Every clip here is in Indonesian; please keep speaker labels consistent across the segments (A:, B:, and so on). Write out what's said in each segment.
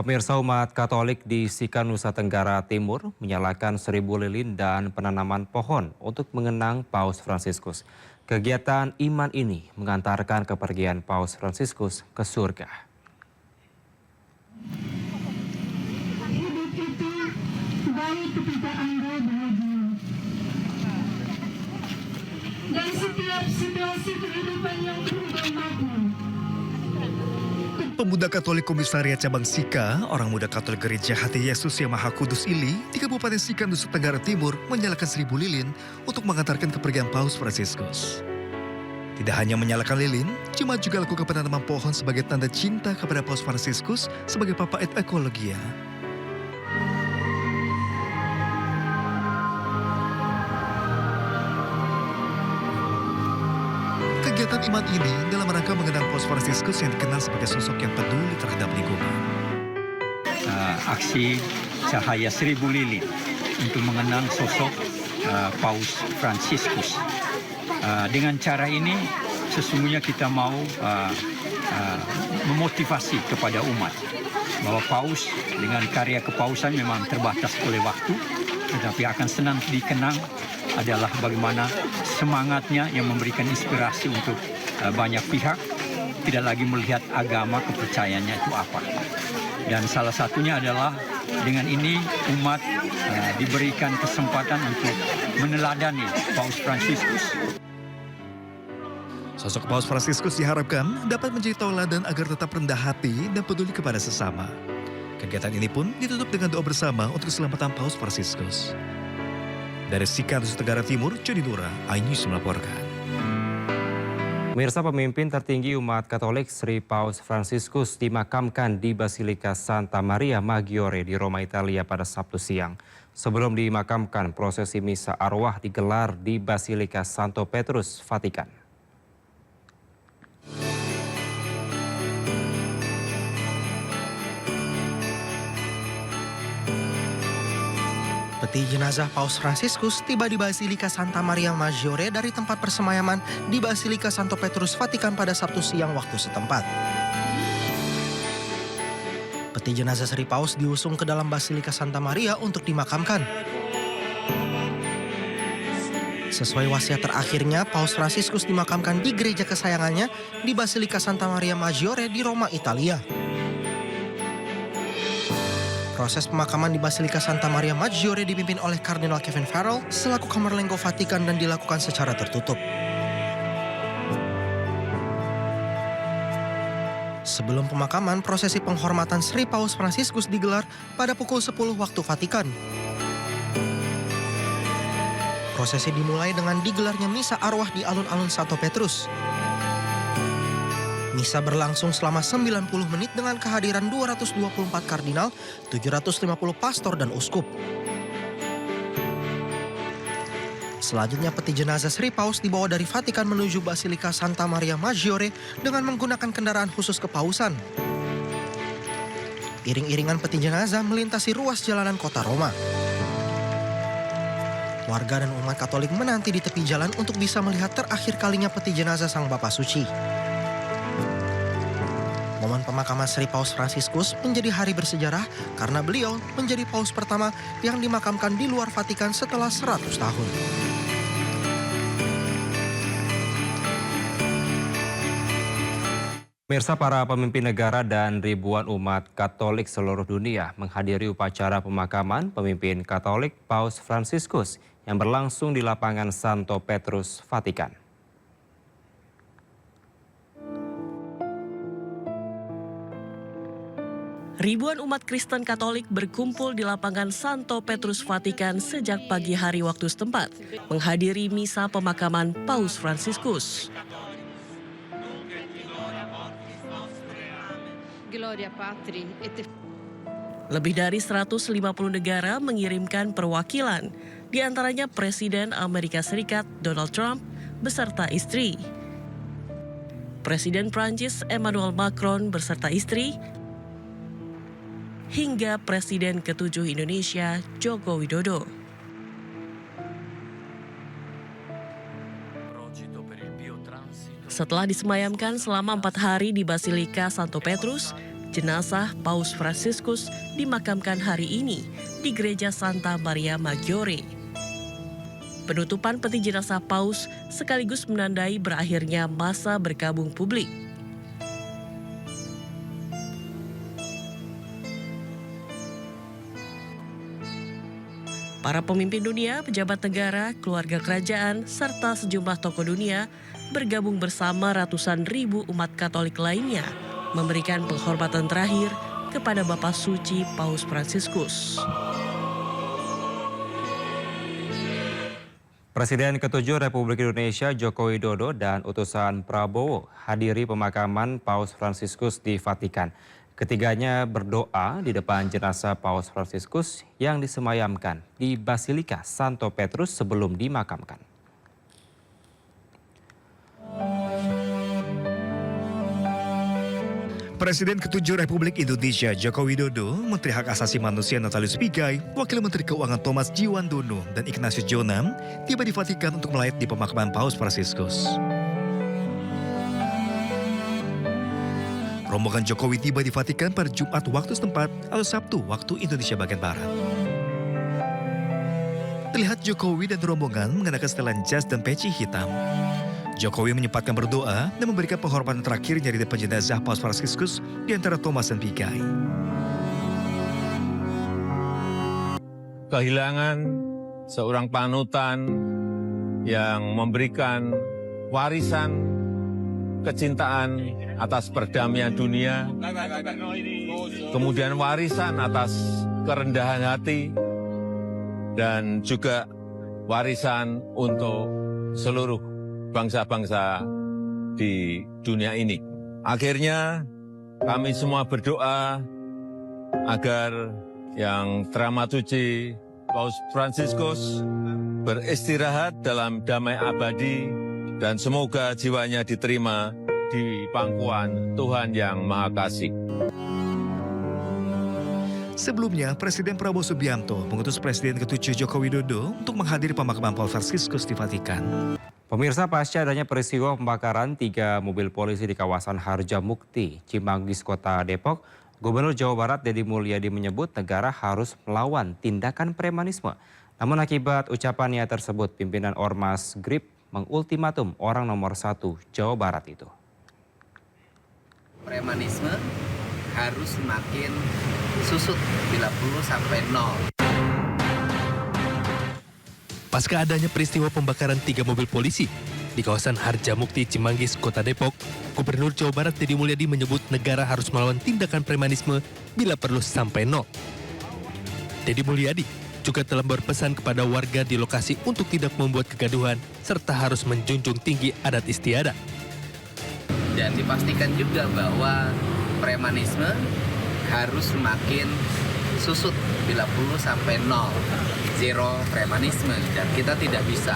A: Pemirsa umat Katolik di Sika, Nusa Tenggara Timur menyalakan 1000 lilin dan penanaman pohon untuk mengenang Paus Fransiskus. Kegiatan iman ini mengantarkan kepergian Paus Fransiskus ke surga.
B: Hidup itu baik ketika Anda bahagia. Dan setiap situasi kehidupan yang berubah makna.
C: Pemuda Katolik Komisariat Cabang Sika, orang muda Katolik Gereja Hati Yesus yang Maha Kudus Ili, di Kabupaten Sika, Nusa Tenggara Timur, menyalakan 1000 lilin untuk mengantarkan kepergian Paus Fransiskus. Tidak hanya menyalakan lilin, jemaat juga lakukan penanaman pohon sebagai tanda cinta kepada Paus Fransiskus sebagai Papa et Ekologia. Kegiatan iman ini dalam rangka mengenang Paus Fransiskus yang dikenal sebagai sosok yang peduli terhadap lingkungan.
D: Aksi cahaya 1000 lilin untuk mengenang sosok Paus Fransiskus. Dengan cara ini sesungguhnya kita mau memotivasi kepada umat bahwa Paus dengan karya kepausan memang terbatas oleh waktu, tetapi akan senang dikenang adalah bagaimana semangatnya yang memberikan inspirasi untuk banyak pihak, tidak lagi melihat agama kepercayaannya itu apa. Dan salah satunya adalah dengan ini umat diberikan kesempatan untuk meneladani Paus Fransiskus.
C: Sosok Paus Fransiskus diharapkan dapat menjadi tauladan agar tetap rendah hati dan peduli kepada sesama. Kegiatan ini pun ditutup dengan doa bersama untuk keselamatan Paus Fransiskus. Dari Sika, Nusa Tenggara Timur, Joni Nura, iNews melaporkan.
A: Pemirsa, pemimpin tertinggi umat Katolik Sri Paus Fransiskus dimakamkan di Basilika Santa Maria Maggiore di Roma, Italia pada Sabtu siang. Sebelum dimakamkan, prosesi misa arwah digelar di Basilika Santo Petrus, Vatikan.
E: Peti jenazah Paus Fransiskus tiba di Basilika Santa Maria Maggiore dari tempat persemayaman di Basilika Santo Petrus, Vatikan pada Sabtu siang waktu setempat. Peti jenazah Sri Paus diusung ke dalam Basilika Santa Maria untuk dimakamkan. Sesuai wasiat terakhirnya, Paus Fransiskus dimakamkan di gereja kesayangannya di Basilika Santa Maria Maggiore di Roma, Italia. Proses pemakaman di Basilika Santa Maria Maggiore dipimpin oleh Kardinal Kevin Farrell selaku Kamerlengko Vatikan dan dilakukan secara tertutup. Sebelum pemakaman, prosesi penghormatan Sri Paus Fransiskus digelar pada pukul 10 waktu Vatikan. Prosesi dimulai dengan digelarnya misa arwah di alun-alun Santo Petrus. Misa berlangsung selama 90 menit dengan kehadiran 224 kardinal, 750 pastor dan uskup. Selanjutnya peti jenazah Sri Paus dibawa dari Vatikan menuju Basilika Santa Maria Maggiore dengan menggunakan kendaraan khusus kepausan. Iring-iringan peti jenazah melintasi ruas jalanan kota Roma. Warga dan umat Katolik menanti di tepi jalan untuk bisa melihat terakhir kalinya peti jenazah Sang Bapa Suci. Momen pemakaman Sri Paus Fransiskus menjadi hari bersejarah karena beliau menjadi paus pertama yang dimakamkan di luar Vatikan setelah 100 tahun.
A: Pemirsa, para pemimpin negara dan ribuan umat Katolik seluruh dunia menghadiri upacara pemakaman pemimpin Katolik Paus Fransiskus yang berlangsung di lapangan Santo Petrus, Vatikan.
F: Ribuan umat Kristen Katolik berkumpul di lapangan Santo Petrus Vatikan sejak pagi hari waktu setempat, menghadiri misa pemakaman Paus Fransiskus. Lebih dari 150 negara mengirimkan perwakilan, di antaranya Presiden Amerika Serikat Donald Trump beserta istri. Presiden Prancis Emmanuel Macron beserta istri, hingga Presiden ke-7 Indonesia Joko Widodo. Setelah disemayamkan selama 4 hari di Basilika Santo Petrus, jenazah Paus Fransiskus dimakamkan hari ini di Gereja Santa Maria Maggiore. Penutupan peti jenazah Paus sekaligus menandai berakhirnya masa berkabung publik. Para pemimpin dunia, pejabat negara, keluarga kerajaan, serta sejumlah tokoh dunia bergabung bersama ratusan ribu umat Katolik lainnya memberikan penghormatan terakhir kepada Bapa Suci Paus Fransiskus.
A: Presiden ke-7 Republik Indonesia Joko Widodo dan utusan Prabowo hadiri pemakaman Paus Fransiskus di Vatikan. Ketiganya berdoa di depan jenazah Paus Fransiskus yang disemayamkan di Basilika Santo Petrus sebelum dimakamkan.
C: Presiden ke-7 Republik Indonesia Joko Widodo, Menteri Hak Asasi Manusia Natalius Pigai, Wakil Menteri Keuangan Thomas Jiwandono, dan Ignatius Jonan tiba di Vatikan untuk melayat di pemakaman Paus Fransiskus. Rombongan Jokowi tiba di Vatikan pada Jumat waktu setempat atau Sabtu waktu Indonesia bagian Barat. Terlihat Jokowi dan rombongan mengenakan setelan jas dan peci hitam. Jokowi menyempatkan berdoa dan memberikan penghormatan terakhirnya di depan jenazah Paus Fransiskus di antara Thomas dan Pigai.
G: Kehilangan seorang panutan yang memberikan warisan kecintaan atas perdamaian dunia, kemudian warisan atas kerendahan hati, dan juga warisan untuk seluruh bangsa-bangsa di dunia ini. Akhirnya kami semua berdoa agar yang teramat suci Paus Fransiskus beristirahat dalam damai abadi dan semoga jiwanya diterima di pangkuan Tuhan Yang Maha Kasih.
C: Sebelumnya, Presiden Prabowo Subianto mengutus Presiden ke-7 Joko Widodo untuk menghadiri pemakaman Paus Fransiskus di Vatikan.
A: Pemirsa, pasca adanya peristiwa pembakaran 3 mobil polisi di kawasan Harjamukti, Cimanggis, Kota Depok, Gubernur Jawa Barat Deddy Mulyadi menyebut negara harus melawan tindakan premanisme. Namun akibat ucapannya tersebut, pimpinan Ormas GRIP mengultimatum orang nomor 1 Jawa Barat itu.
H: Premanisme harus semakin susut bila perlu sampai nol.
I: Pasca adanya peristiwa pembakaran 3 mobil polisi di kawasan Harjamukti, Cimanggis, Kota Depok, Gubernur Jawa Barat Deddy Mulyadi menyebut negara harus melawan tindakan premanisme bila perlu sampai nol. Deddy Mulyadi juga telah berpesan kepada warga di lokasi untuk tidak membuat kegaduhan serta harus menjunjung tinggi adat istiadat.
H: Dan dipastikan juga bahwa premanisme harus semakin susut bila perlu sampai nol. Zero premanisme, dan kita tidak bisa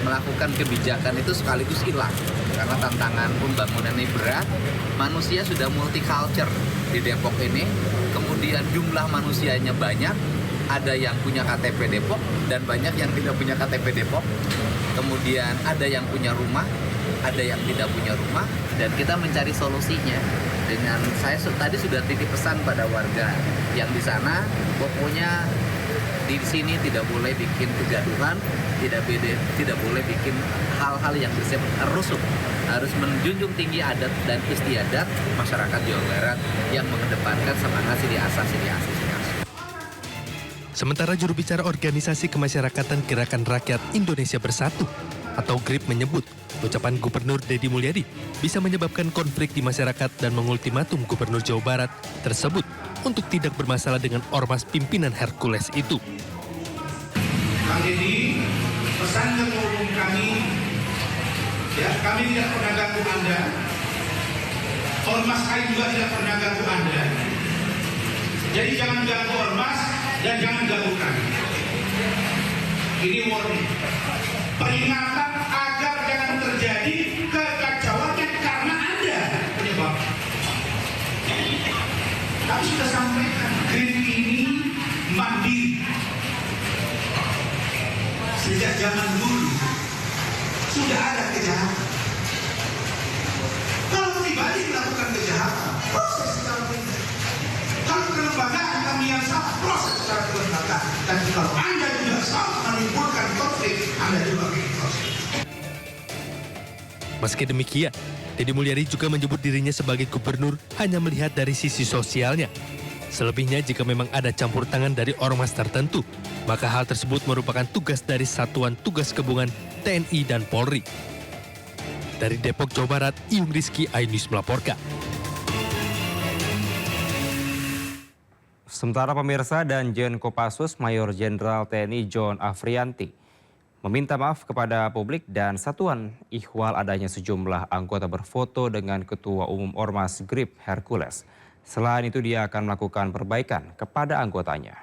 H: melakukan kebijakan itu sekaligus hilang karena tantangan pembangunan ini berat. Manusia sudah multicultural di Depok ini, kemudian jumlah manusianya banyak, ada yang punya KTP Depok dan banyak yang tidak punya KTP Depok, kemudian ada yang punya rumah, ada yang tidak punya rumah, dan kita mencari solusinya. Dengan saya tadi sudah titip pesan pada warga yang di sana, pokoknya di sini tidak boleh bikin kegaduhan, tidak boleh bikin hal-hal yang bersifat rusuh. Harus menjunjung tinggi adat dan istiadat masyarakat Jawa Barat yang mengedepankan semangat sili asasi.
I: Sementara juru bicara Organisasi Kemasyarakatan Gerakan Rakyat Indonesia Bersatu atau GRIP menyebut ucapan Gubernur Deddy Mulyadi bisa menyebabkan konflik di masyarakat dan mengultimatum Gubernur Jawa Barat tersebut untuk tidak bermasalah dengan ormas pimpinan Hercules itu.
J: Kang Deddy, pesan ketua umum kami, ya, kami tidak pernah ganggu Anda, ormas kami juga tidak pernah ganggu Anda. Jadi jangan ganggu ormas dan jangan ganggu kami. Ini warning, peringatan agar jangan terjadi kekacauan karena Anda penyebab. Kami sudah sampaikan, GRIP ini mandiri. Sejak zaman dulu sudah ada kejahatan. Kalau pribadi melakukan kejahatan, proses secara pribadi. Anda juga kita.
I: Meski demikian, Deddy Mulyadi juga menyebut dirinya sebagai gubernur hanya melihat dari sisi sosialnya. Selebihnya jika memang ada campur tangan dari ormas tertentu, maka hal tersebut merupakan tugas dari Satuan Tugas Gabungan TNI dan Polri. Dari Depok, Jawa Barat, Iyung Rizky, iNews melaporkan.
A: Sementara pemirsa dan Jen Kopassus Mayor Jenderal TNI John Afrianti meminta maaf kepada publik dan satuan ihwal adanya sejumlah anggota berfoto dengan Ketua Umum Ormas GRIP Hercules. Selain itu dia akan melakukan perbaikan kepada anggotanya.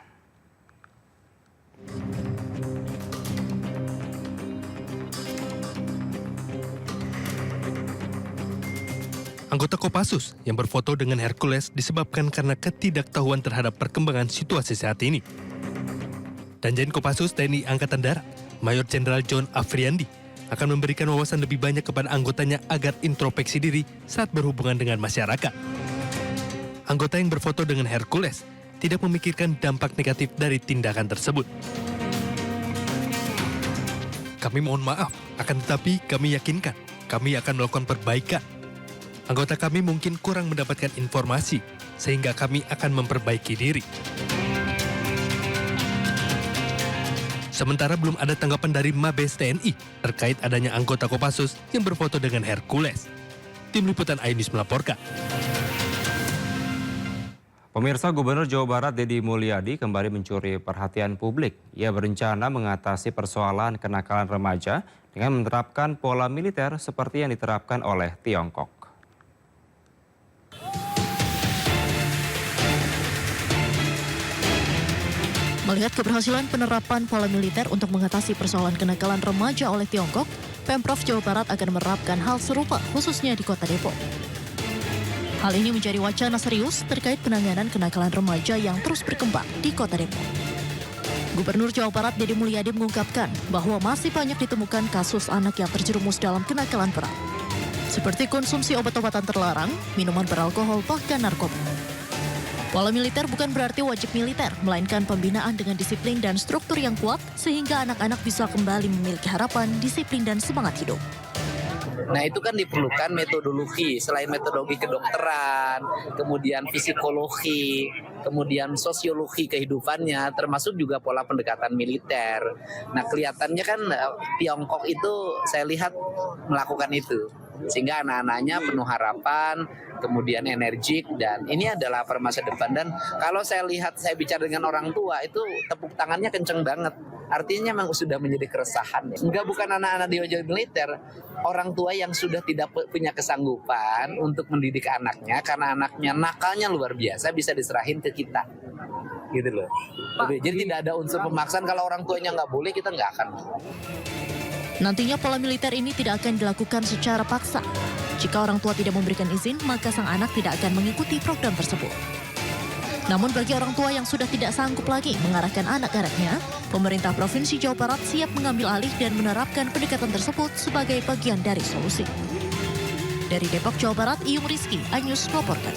I: Anggota Kopassus yang berfoto dengan Hercules disebabkan karena ketidaktahuan terhadap perkembangan situasi saat ini. Danjen Kopassus TNI Angkatan Darat, Mayor Jenderal John Afriandi, akan memberikan wawasan lebih banyak kepada anggotanya agar introspeksi diri saat berhubungan dengan masyarakat. Anggota yang berfoto dengan Hercules tidak memikirkan dampak negatif dari tindakan tersebut. Kami mohon maaf, akan tetapi kami yakinkan kami akan melakukan perbaikan. Anggota kami mungkin kurang mendapatkan informasi, sehingga kami akan memperbaiki diri. Sementara belum ada tanggapan dari Mabes TNI terkait adanya anggota Kopassus yang berfoto dengan Hercules. Tim Liputan iNews melaporkan.
A: Pemirsa, Gubernur Jawa Barat Deddy Mulyadi kembali mencuri perhatian publik. Ia berencana mengatasi persoalan kenakalan remaja dengan menerapkan pola militer seperti yang diterapkan oleh Tiongkok.
K: Melihat keberhasilan penerapan pola militer untuk mengatasi persoalan kenakalan remaja oleh Tiongkok, Pemprov Jawa Barat akan menerapkan hal serupa khususnya di Kota Depok. Hal ini menjadi wacana serius terkait penanganan kenakalan remaja yang terus berkembang di Kota Depok. Gubernur Jawa Barat Deddy Mulyadi mengungkapkan bahwa masih banyak ditemukan kasus anak yang terjerumus dalam kenakalan berat, seperti konsumsi obat-obatan terlarang, minuman beralkohol, bahkan narkoba. Pola militer bukan berarti wajib militer, melainkan pembinaan dengan disiplin dan struktur yang kuat sehingga anak-anak bisa kembali memiliki harapan, disiplin, dan semangat hidup.
H: Nah itu kan diperlukan metodologi, selain metodologi kedokteran, kemudian psikologi, kemudian sosiologi kehidupannya, termasuk juga pola pendekatan militer. Nah kelihatannya kan Tiongkok itu saya lihat melakukan itu. Sehingga anak-anaknya penuh harapan, kemudian energik, dan ini adalah masa depan. Dan kalau saya lihat, saya bicara dengan orang tua, itu tepuk tangannya kenceng banget. Artinya memang sudah menjadi keresahan. Enggak, bukan anak-anak di wajah militer, orang tua yang sudah tidak punya kesanggupan untuk mendidik anaknya, karena anaknya nakalnya luar biasa, bisa diserahin ke kita. Gitu loh. Jadi tidak ada unsur pemaksaan, kalau orang tuanya nggak boleh, kita nggak akan.
K: Nantinya pola militer ini tidak akan dilakukan secara paksa. Jika orang tua tidak memberikan izin, maka sang anak tidak akan mengikuti program tersebut. Namun bagi orang tua yang sudah tidak sanggup lagi mengarahkan anak-anaknya, pemerintah Provinsi Jawa Barat siap mengambil alih dan menerapkan pendekatan tersebut sebagai bagian dari solusi. Dari Depok, Jawa Barat, Iyung Rizky, iNews melaporkan.